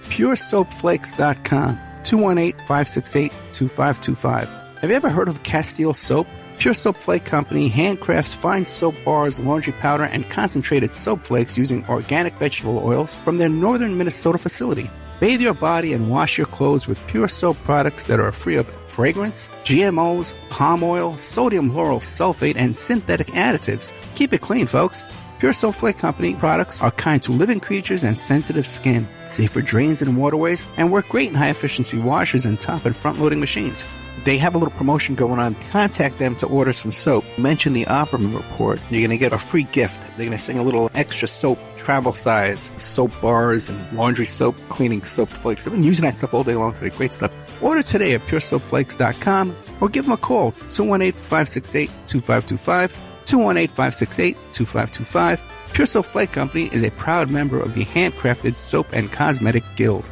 PureSoapFlakes.com. 218-568-2525. Have you ever heard of Castile Soap? Pure Soap Flake Company handcrafts fine soap bars, laundry powder, and concentrated soap flakes using organic vegetable oils from their northern Minnesota facility. Bathe your body and wash your clothes with Pure Soap products that are free of fragrance, GMOs, palm oil, sodium lauryl sulfate, and synthetic additives. Keep it clean, folks. Pure Soap Flake Company products are kind to living creatures and sensitive skin, safe for drains and waterways, and work great in high-efficiency washers and top and front-loading machines. They have a little promotion going on. Contact them to order some soap. Mention the Opperman Report. You're going to get a free gift. They're going to send a little extra soap, travel size, soap bars and laundry soap, cleaning soap flakes. I've been using that stuff all day long today. Great stuff. Order today at puresoapflakes.com or give them a call, 218-568-2525, 218-568-2525. Pure Soap Flake Company is a proud member of the Handcrafted Soap and Cosmetic Guild.